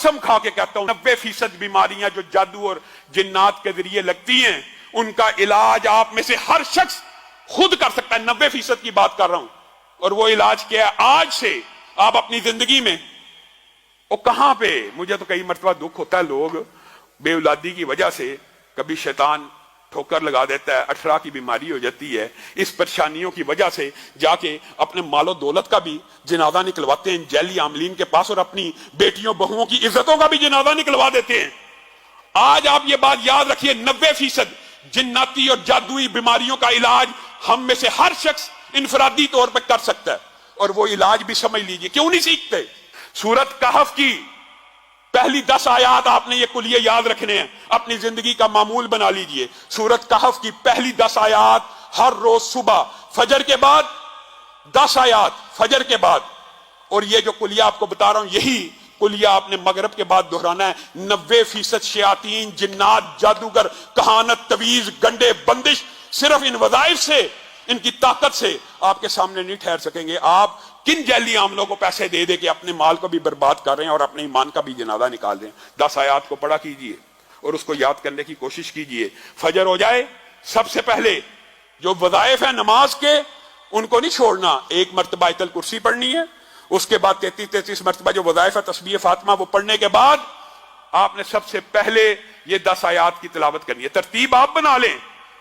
कसम खा के कहता हूं 90% बीमारियां जो जादू और जिन्नात के जरिए लगती हैं, उनका इलाज आप में से हर शख्स खुद कर सकता है। 90% की बात कर रहा हूं। और वो इलाज क्या है? आज से आप अपनी जिंदगी में, वो कहां पे, मुझे तो कई मरतबा दुख होता है, लोग बेऔलादी की वजह से कभी शैतान ठोकर लगा देता है, अठरा की बीमारी हो जाती है, इस परेशानियों की वजह से जाके अपने मालो दौलत का भी जनाजा निकलवाते हैं जैली आमलीन के पास, और अपनी बेटियों बहुओं की इज्जतों का भी जनाजा निकलवा देते हैं। आज आप ये बात याद रखिए, 90% जिन्नाती और जादुई बीमारियों का इलाज हम में से हर शख्स इनफरादी तौर पर कर सकता है। और वो इलाज भी समझ लीजिए, क्यों नहीं सीखते? सूरत कहफ की पहली 10 आयात आपने ये कुलिये याद रखने हैं, अपनी जिंदगी का मामूल बना लीजिए। सूरत कहफ की पहली 10 आयात हर रोज सुबह फजर के बाद, 10 आयात फजर के बाद। और ये जो कुलिया आपको बता रहा हूं, यही कुलिया आपने मगरब के बाद दोहराना है। 90% शयातीन, जिन्नात, जादूगर, कहानत, तवीज, गंडे, बंदिश सिर्फ इन वज़ाइफ से, इनकी ताकत से आपके सामने नहीं ठहर सकेंगे। आप किन जैली आमलों को पैसे दे दे के अपने माल को भी बर्बाद कर रहे हैं और अपने ईमान का भी जनाजा निकाल रहे हैं। 10 आयात को पढ़ा कीजिए और उसको याद करने की कोशिश कीजिए। फजर हो जाए, सबसे पहले जो वज़ाइफ है नमाज के, उनको नहीं छोड़ना। 1 मरतबा आयतल कुर्सी पढ़नी है, उसके बाद 33 मरतबा जो वज़ाइफ है तस्बीह फातिमा, वो पढ़ने के बाद आपने सबसे पहले ये 10 आयात की तिलावत करनी है। तरतीब आप बना लें।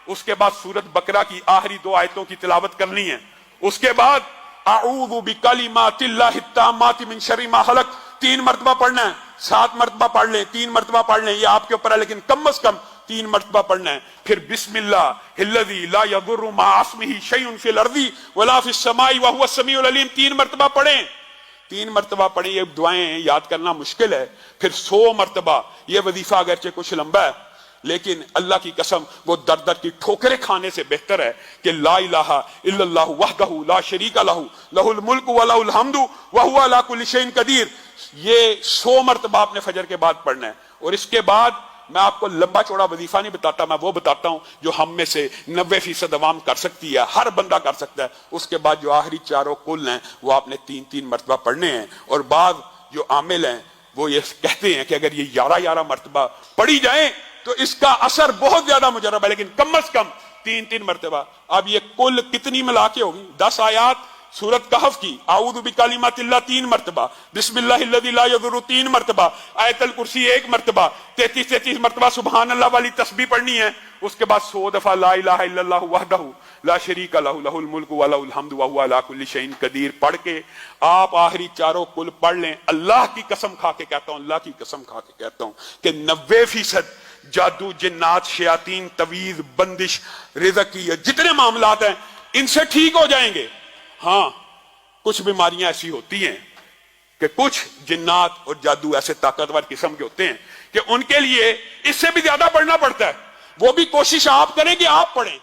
उसके बाद सूरत बकरा की आखिरी 2 आयतों की तिलावत करनी है। उसके बाद अऊज़ु बिकलिमातिल्लाहि ताम्माति मिन शर्रि मा खलक 3 मरतबा पढ़ना है। 7 मरतबा पढ़ लें, 3 मरतबा पढ़ लें, ये आपके ऊपर है, लेकिन कम से कम 3 मरतबा पढ़ना है। फिर बिस्मिल्लाहिल्लज़ी ला यदुर्रु मा इस्मिही शैउन फिल अर्ज़ि वला फिस समाई व हुवा समीउल अलीम 3 मरतबा पढ़ें। 3 मरतबा पढ़ें। ये दुआएं याद करना मुश्किल है। फिर 100 मरतबा। ये वजीफा अगरचे कुछ लंबा है, लेकिन अल्लाह की कसम वो दर दर की ठोकरें खाने से बेहतर है कि ला इलाहा इल्लल्लाहु वहदहु ला शरीका लहू लहुल मुल्कु व लहुल हम्दु व हुवा अला कुल्लि शैइन कदीर। ये 100 मरतबा आपने फजर के बाद पढ़ना है। और इसके बाद मैं आपको लंबा चौड़ा वजीफा नहीं बताता, मैं वो बताता हूं जो हम में से 90% अवाम कर सकती है, हर बंदा कर सकता है। उसके बाद जो आखिरी 4 कुल हैं वो आपने 3-3 मरतबा पढ़ने हैं। और बाद जो आमिल हैं वो ये कहते हैं कि अगर ये 11 मरतबा पढ़ी जाए तो इसका असर बहुत ज्यादा मुजर्रब है, लेकिन कम से कम 3-3 मरतबा। अब ये कुल कितनी मिला के होगी? 10 आयात सूरत कहफ की, आऊज़ु बिकलिमातिल्लाह 3 मरतबा, बिस्मिल्लाहिल्लज़ी ला यदुर्रु 3 मरतबा, आयतल कुर्सी 1 मरतबा, 33 मरतबा सुभान अल्लाह वाली तस्बीह पढ़नी है। उसके बाद 100 दफा ला इलाहा इल्लल्लाहु वहदहु ला शरीका लहू लहुल मुल्कु व लहुल हम्दु व हुवा अला कुल्लि शैइन कदीर पढ़ के आप आखिरी 4 कुल पढ़ लें। अल्लाह की कसम खा के कहता हूं, अल्लाह की कसम खा के कहता हूं कि 90% जादू, जिन्नात, शयातीन, तवीज, बंदिश, रिज़की, जितने मामलात हैं इनसे ठीक हो जाएंगे। हाँ, कुछ बीमारियां ऐसी होती हैं कि कुछ जिन्नात और जादू ऐसे ताकतवर किस्म के होते हैं कि उनके लिए इससे भी ज्यादा पढ़ना पड़ता है। वो भी कोशिश आप करें कि आप पढ़ें।